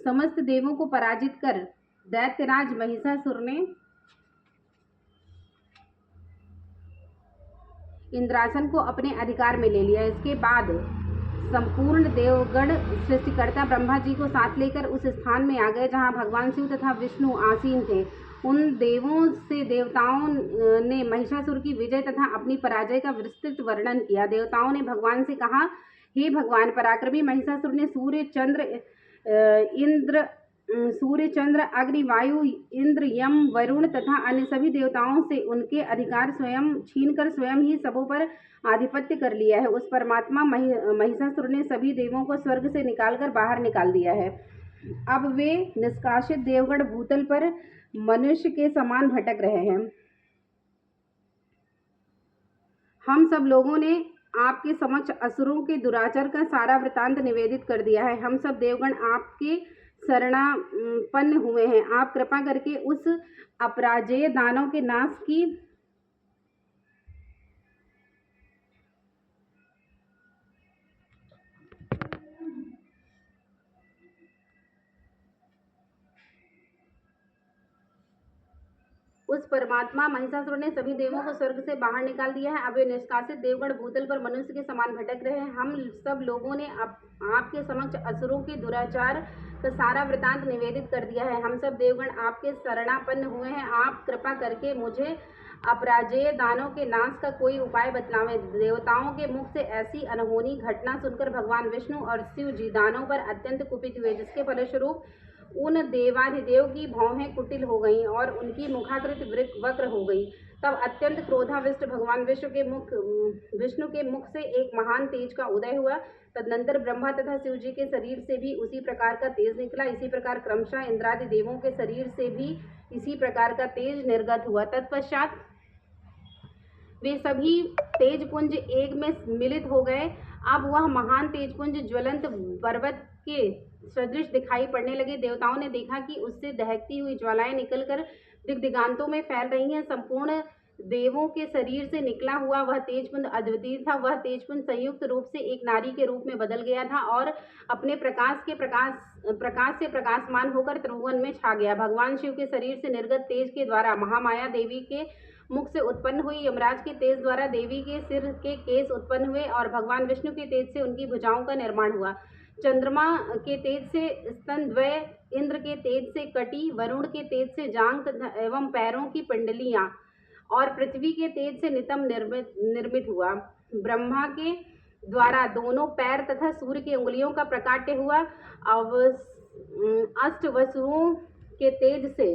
समस्त देवों को पराजित कर दैत्यराज महिषासुर ने इंद्रासन को अपने अधिकार में ले लिया। इसके बाद संपूर्ण देवगण सृष्टिकर्ता ब्रह्मा जी को साथ लेकर उस स्थान में आ गए जहां भगवान शिव तथा विष्णु आसीन थे। उन देवों से देवताओं ने महिषासुर की विजय तथा अपनी पराजय का विस्तृत वर्णन किया। देवताओं ने भगवान से कहा, हे भगवान पराक्रमी, महिषासुर ने सूर्य चंद्र अग्नि वायु इंद्र यम वरुण तथा अन्य सभी देवताओं से उनके अधिकार स्वयं छीनकर स्वयं ही सबों पर आधिपत्य कर लिया है। उस परमात्मा महिषासुर ने सभी देवों को स्वर्ग से निकालकर बाहर निकाल दिया है। अब वे निष्कासित देवगण भूतल पर मनुष्य के समान भटक रहे हैं। हम सब लोगों ने आपके समक्ष असुरों के दुराचार का सारा वृतांत निवेदित कर दिया है। हम सब देवगण आपके शरणापन्न हुए हैं। आप कृपा करके उस अपराजेय दानव के नाश की उस परमात्मा महिषासुर ने सभी देवों को स्वर्ग से बाहर निकाल दिया है। अब वे निष्कासित देवगण भूतल पर मनुष्य के समान भटक रहे हैं। हम सब लोगों ने आपके समक्ष असुरों के दुराचार का सारा वृतांत निवेदित कर दिया है। हम सब देवगण आपके शरणापन्न हुए हैं। आप कृपा करके मुझे अपराजेय दानों के नाश का कोई उपाय बतलावें। देवताओं के मुख से ऐसी अनहोनी घटना सुनकर भगवान विष्णु और शिव जी दानों पर अत्यंत कुपित हुए, जिसके फलस्वरूप उन देवाधिदेव की भौहें कुटिल हो गईं और उनकी मुखाकृति वक्र हो गई। तब अत्यंत क्रोधाविष्ट भगवान विष्णु के मुख से एक महान तेज का उदय हुआ। तदनंतर ब्रह्मा तथा शिव जी के शरीर से भी उसी प्रकार का तेज निकला। इसी प्रकार क्रमशः इंद्रादि देवों के शरीर से भी इसी प्रकार का तेज निर्गत हुआ। तत्पश्चात वे सभी तेजपुंज एक में मिलित हो गए। अब वह महान तेजपुंज ज्वलंत पर्वत के सदृश दिखाई पड़ने लगे। देवताओं ने देखा कि उससे दहकती हुई ज्वालाएं निकलकर दिग्दिगांतों में फैल रही हैं। संपूर्ण देवों के शरीर से निकला हुआ वह तेजपुंज अद्वितीय था। वह तेजपुंज संयुक्त रूप से एक नारी के रूप में बदल गया था और अपने प्रकाश से प्रकाशमान होकर त्रिभुवन में छा गया। भगवान शिव के शरीर से निर्गत तेज के द्वारा महामाया देवी के मुख से उत्पन्न हुई। यमराज के तेज द्वारा देवी के सिर के केस उत्पन्न हुए और भगवान विष्णु के तेज से उनकी भुजाओं का निर्माण हुआ। चंद्रमा के तेज से स्तनद्वय, इंद्र के तेज से कटी, वरुण के तेज से जांघ एवं पैरों की पिंडलियां और पृथ्वी के तेज से नितंब निर्मित हुआ। ब्रह्मा के द्वारा दोनों पैर तथा सूर्य की उंगलियों का प्रकाट्य हुआ। अष्टवसुओं के तेज से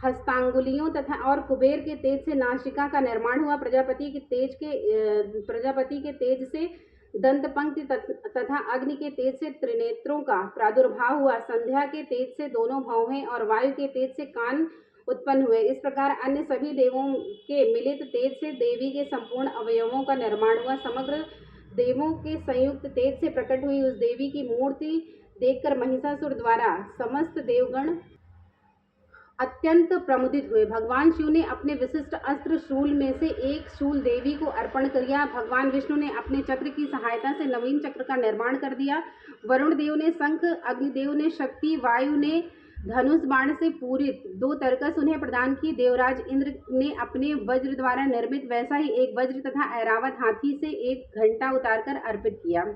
हस्तांगुलियों तथा और कुबेर के तेज से नासिका का निर्माण हुआ। प्रजापति के तेज से दंत पंक्ति तथा अग्नि के तेज से त्रिनेत्रों का प्रादुर्भाव हुआ। संध्या के तेज से दोनों भौहें और वायु के तेज से कान उत्पन्न हुए। इस प्रकार अन्य सभी देवों के मिलित तेज से देवी के संपूर्ण अवयवों का निर्माण हुआ। समग्र देवों के संयुक्त तेज से प्रकट हुई उस देवी की मूर्ति देखकर महिषासुर द्वारा समस्त देवगण अत्यंत प्रमुदित हुए। भगवान शिव ने अपने विशिष्ट अस्त्र शूल में से एक शूल देवी को अर्पण किया। भगवान विष्णु ने अपने चक्र की सहायता से नवीन चक्र का निर्माण कर दिया। वरुण देव ने शंख, अग्निदेव ने शक्ति, वायु ने धनुष बाण से पूरित 2 तरकस उन्हें प्रदान किए। देवराज इंद्र ने अपने वज्र द्वारा निर्मित वैसा ही एक वज्र तथा ऐरावत हाथी से एक घंटा उतारकर अर्पित किया।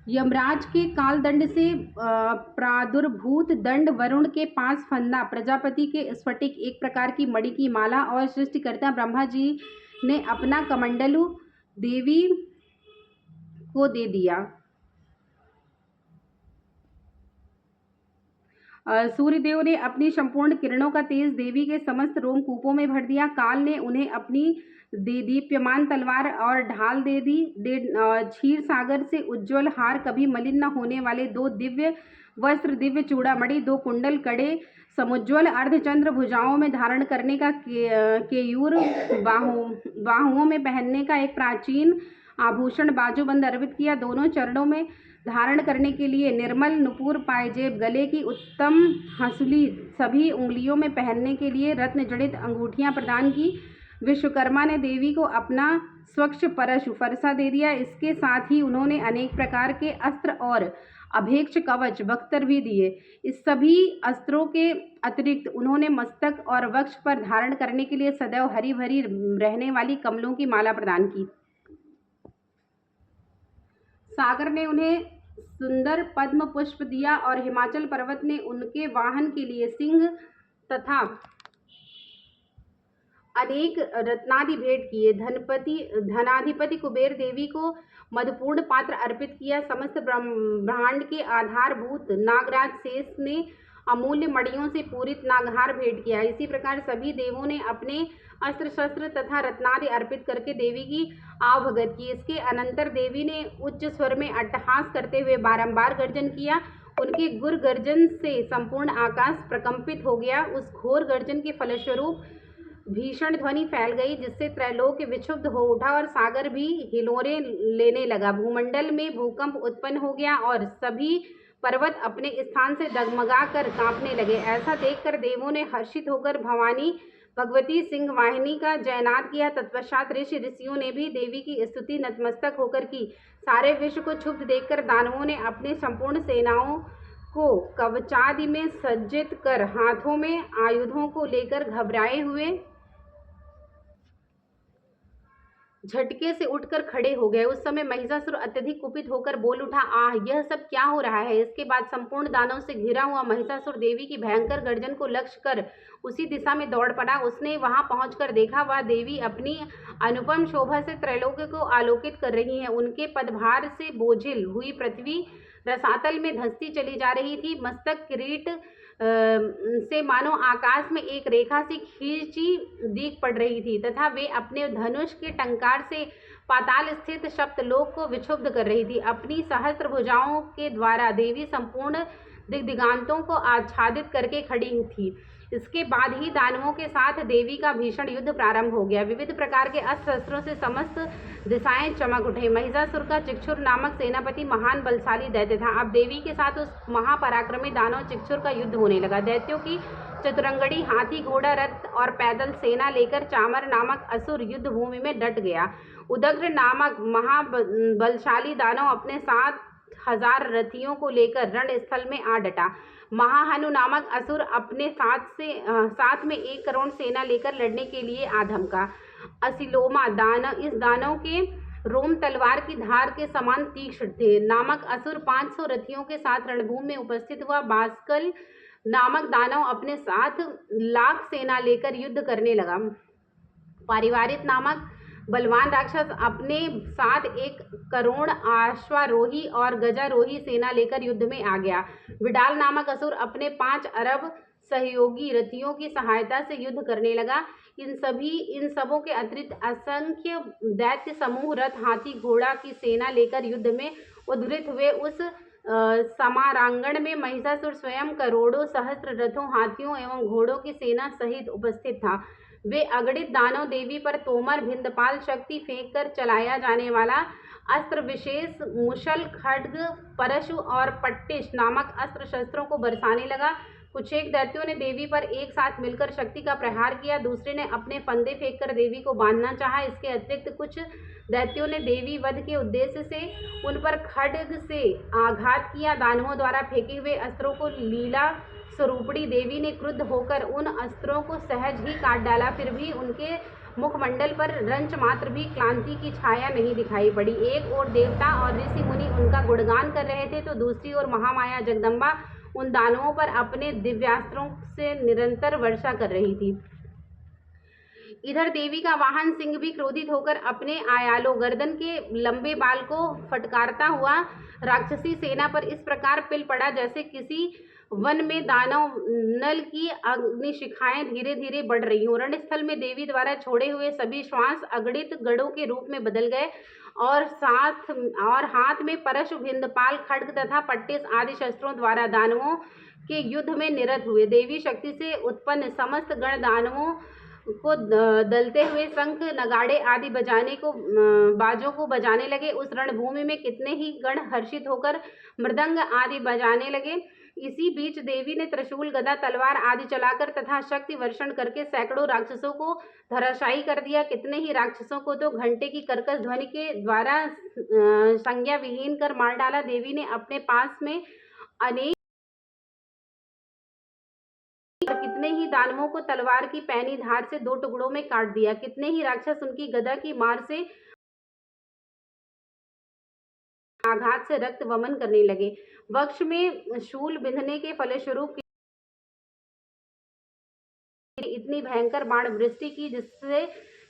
यमराज के कालदंड से प्रादुर्भूत दंड, वरुण के 5 फंदा, प्रजापति के स्फटिक, एक प्रकार की मणि की माला और सृष्टिकर्ता ब्रह्मा जी ने अपना कमंडलु देवी को दे दिया। सूर्यदेव ने अपनी संपूर्ण किरणों का तेज देवी के समस्त रोमकूपों में भर दिया। काल ने उन्हें अपनी दीप्यमान तलवार और ढाल दे दी। क्षीर सागर से उज्ज्वल हार, कभी मलिन न होने वाले 2 दिव्य वस्त्र, दिव्य चूड़ामणि, 2 कुंडल, कड़े, समुज्ज्वल अर्धचंद्र, भुजाओं में धारण करने का केयूर, बाहुओं में पहनने का एक प्राचीन आभूषण बाजूबंद अर्पित किया। दोनों चरणों में धारण करने के लिए निर्मल नुपुर पायजेब, गले की उत्तम हंसुली, सभी उंगलियों में पहनने के लिए रत्न जड़ित अंगूठियां प्रदान की। विश्वकर्मा ने देवी को अपना स्वच्छ परशु फरसा दे दिया। इसके साथ ही उन्होंने अनेक प्रकार के अस्त्र और अभेक्ष कवच बख्तर भी दिए। इस सभी अस्त्रों के अतिरिक्त उन्होंने मस्तक और वक्ष पर धारण करने के लिए सदैव हरी भरी रहने वाली कमलों की माला प्रदान की। सागर ने उन्हें सुंदर पद्म पुष्प दिया और हिमाचल पर्वत ने उनके वाहन के लिए सिंह तथा अनेक रत्नादि भेंट किए। धनाधिपति कुबेर देवी को मधुपूर्ण पात्र अर्पित किया। समस्त ब्रह्मांड के आधारभूत नागराज शेष ने अमूल्य मणियों से पूरित नागहार भेंट किया। इसी प्रकार सभी देवों ने अपने अस्त्र शस्त्र तथा रत्नादि अर्पित करके देवी की आवभगत की। इसके अनंतर देवी ने उच्च स्वर में अट्टहास करते हुए बारंबार गर्जन किया। उनके गुर गर्जन से संपूर्ण आकाश प्रकंपित हो गया। उस घोर गर्जन के फलस्वरूप भीषण ध्वनि फैल गई, जिससे त्रैलोक विक्षुब्ध हो उठा और सागर भी हिलोरे लेने लगा। भूमंडल में भूकंप उत्पन्न हो गया और सभी पर्वत अपने स्थान से डगमगा कर कांपने लगे। ऐसा देखकर देवों ने हर्षित होकर भवानी भगवती सिंह वाहिनी का जयनाद किया। तत्पश्चात ऋषियों ने भी देवी की स्तुति नतमस्तक होकर की। सारे विश्व को क्षुब्ध देखकर दानवों ने अपने संपूर्ण सेनाओं को कवचादि में सज्जित कर हाथों में आयुधों को लेकर घबराए हुए झटके से उठकर खड़े हो गए। उस समय महिषासुर अत्यधिक कुपित होकर बोल उठा, आह, यह सब क्या हो रहा है। इसके बाद संपूर्ण दानव से घिरा हुआ महिषासुर देवी की भयंकर गर्जन को लक्ष्य कर उसी दिशा में दौड़ पड़ा। उसने वहां पहुंचकर देखा, वह देवी अपनी अनुपम शोभा से त्रैलोक्य को आलोकित कर रही है। उनके पदभार से बोझिल हुई पृथ्वी रसातल में धंसती चली जा रही थी। मस्तक किरीट से मानो आकाश में एक रेखा से खींची दीख पड़ रही थी तथा वे अपने धनुष के टंकार से पाताल स्थित सप्तलोक को विक्षुब्ध कर रही थी। अपनी सहस्त्र भुजाओं के द्वारा देवी संपूर्ण दिग्दिगांतों को आच्छादित करके खड़ी थी। इसके बाद ही दानवों के साथ देवी का भीषण युद्ध प्रारंभ हो गया। विविध प्रकार के अस्त्र शस्त्रों से समस्त दिशाएं चमक उठे। महिषासुर का चिक्षुर नामक सेनापति महान बलशाली दैत्य था। अब देवी के साथ उस महापराक्रमी दानव चिक्षुर का युद्ध होने लगा। दैत्यों की चतुरंगड़ी हाथी घोड़ा रथ और पैदल सेना लेकर चामर नामक असुर युद्ध भूमि में डट गया। उदग्र नामक महाबलशाली दानव अपने 7,000 रथियों को लेकर रणस्थल में आ डटा। महाहनु नामक असुर अपने साथ में 1 करोड़ सेना लेकर लड़ने के लिए आ धमका। असिलोमा इस दानव के रोम तलवार की धार के समान तीक्ष्ण थे नामक असुर 500 रथियों के साथ रणभूमि में उपस्थित हुआ। बास्कल नामक दानव अपने 7 लाख सेना लेकर युद्ध करने लगा। पारिवारित नामक बलवान राक्षस अपने साथ 1 करोड़ अश्वारोही और गजारोही सेना लेकर युद्ध में आ गया। विडाल नामक असुर अपने 5 अरब सहयोगी रथियों की सहायता से युद्ध करने लगा। इन सबों के अतिरिक्त असंख्य दैत्य समूह रथ हाथी घोड़ा की सेना लेकर युद्ध में उद्गृत हुए। उस समारांगण में महिषासुर स्वयं करोड़ों सहस्त्र रथों हाथियों एवं घोड़ों की सेना सहित उपस्थित था। वे अगणित दानव देवी पर तोमर भिंदपाल शक्ति फेंक कर चलाया जाने वाला अस्त्र विशेष मुशल खड्ग परशु और पट्टिश नामक अस्त्र शस्त्रों को बरसाने लगा। कुछ एक दैत्यों ने देवी पर एक साथ मिलकर शक्ति का प्रहार किया। दूसरे ने अपने फंदे फेंककर देवी को बांधना चाहा। इसके अतिरिक्त कुछ दैत्यों ने देवी वध के उद्देश्य से उन पर खड्ग से आघात किया। दानवों द्वारा फेंके हुए अस्त्रों को लीला स्वरूपणी देवी ने क्रुद्ध होकर उन अस्त्रों को सहज ही काट डाला। फिर भी उनके मुखमंडल पर रंच मात्र भी क्लांति की छाया नहीं दिखाई पड़ी। एक ओर देवता और ऋषि मुनि उनका गुणगान कर रहे थे तो दूसरी ओर महामाया जगदम्बा उन दानवों पर अपने दिव्यास्त्रों से निरंतर वर्षा कर रही थी। इधर देवी का वाहन सिंह भी क्रोधित होकर अपने आयालो गर्दन के लंबे बाल को फटकारता हुआ राक्षसी सेना पर इस प्रकार पिल पड़ा जैसे किसी वन में दानव नल की अग्निशिखाएं धीरे धीरे बढ़ रही हों। रणस्थल में देवी द्वारा छोड़े हुए सभी श्वास अगणित गढ़ों के रूप में बदल गए और हाथ में परशु भिंदपाल खड्ग तथा पट्टिस आदि शस्त्रों द्वारा दानवों के युद्ध में निरत हुए। देवी शक्ति से उत्पन्न समस्त गण दानवों को दलते हुए शंख नगाड़े आदि बाजों को बजाने लगे। उस रणभूमि में कितने ही गण हर्षित होकर मृदंग आदि बजाने लगे। इसी बीच देवी ने त्रिशूल, गदा, तलवार आदि चलाकर तथा शक्ति वर्षण करके सैकड़ों राक्षसों को धराशायी कर दिया। कितने ही राक्षसों को तो घंटे की कर्कश ध्वनि के द्वारा संज्ञा विहीन कर मार डाला। देवी ने अपने पास में अनेक और कितने ही दानवों को तलवार की पैनी धार से 2 टुकड़ों में काट दिया। कितने ही राक्षस उनकी गदा की मार से आघात से रक्त वमन करने लगे। वक्ष में शूल बिंधने के फलस्वरूप इतनी भयंकर बाण वृष्टि की जिससे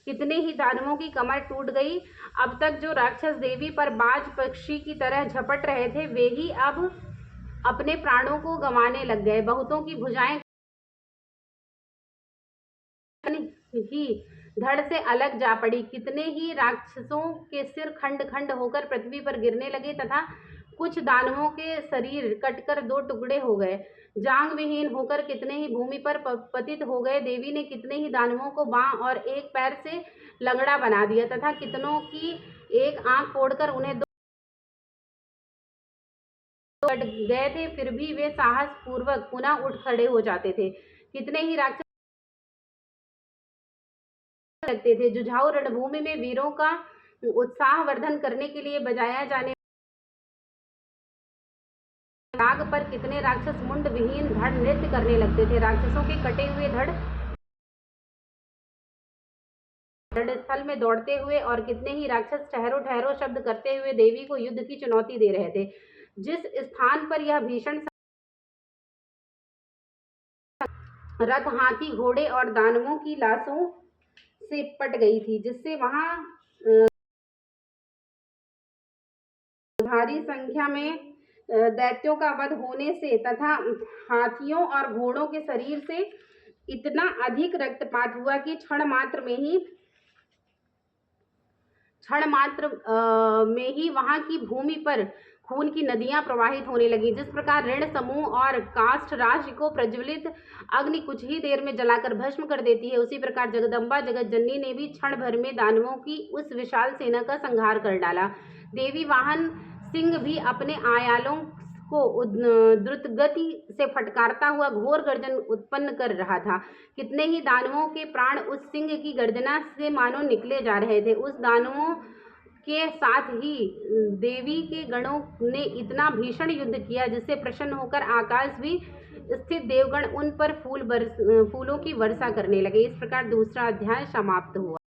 कितने ही दानवों की कमर टूट गई। अब तक जो राक्षस देवी पर बाज पक्षी की तरह झपट रहे थे, वे ही अब अपने प्राणों को गंवाने लग गए। बहुतों की भुजाएं ही धड़ से अलग जा पड़ी। कितने ही राक्षसों के सिर खंड खंड होकर पृथ्वी पर गिरने लगे तथा कुछ दानवों के शरीर कटकर 2 टुकड़े हो गए। जांग विहीन होकर कितने ही भूमि पर पतित हो गए। देवी ने कितने ही दानवों को बांह और एक पैर से लंगड़ा बना दिया तथा कितनों की एक आंख फोड़कर उन्हें 2 कट गए थे, फिर भी वे साहस पूर्वक पुनः उठ खड़े हो जाते थे। कितने ही राक्षस लगते थे। जुझाऊ रणभूमि में वीरों का उत्साहवर्धन करने के लिए बजाया जाने राग पर कितने राक्षस मुंड विहीन धड़ नृत्य करने लगते थे। राक्षसों के कटे हुए धड़ स्थल में दौड़ते हुए और कितने ही राक्षस ठहरो ठहरो शब्द करते हुए देवी को युद्ध की चुनौती दे रहे थे। जिस स्थान पर यह भीषण रथ हाथी, घोड़े और दानवों की लाशों से पट गई थी, जिससे वहां भारी संख्या में दैत्यों का वध होने से तथा हाथियों और घोड़ों के शरीर से इतना अधिक रक्तपात हुआ कि क्षण मात्र में ही वहां की भूमि पर खून की नदियां प्रवाहित होने लगी। जिस प्रकार ऋण समूह और काष्ठ राशि को प्रज्वलित अग्नि कुछ ही देर में जलाकर भस्म कर देती है, उसी प्रकार जगदम्बा जगत जननी ने भी क्षण भर में दानवों की उस विशाल सेना का संहार कर डाला। देवी वाहन सिंह भी अपने आयालों को द्रुतगति से फटकारता हुआ घोर गर्जन उत्पन्न कर रहा था। कितने ही दानवों के प्राण उस सिंह की गर्जना से मानो निकले जा रहे थे। उस दानवों के साथ ही देवी के गणों ने इतना भीषण युद्ध किया जिससे प्रसन्न होकर आकाश भी स्थित देवगण उन पर फूलों की वर्षा करने लगे। इस प्रकार दूसरा अध्याय समाप्त हुआ।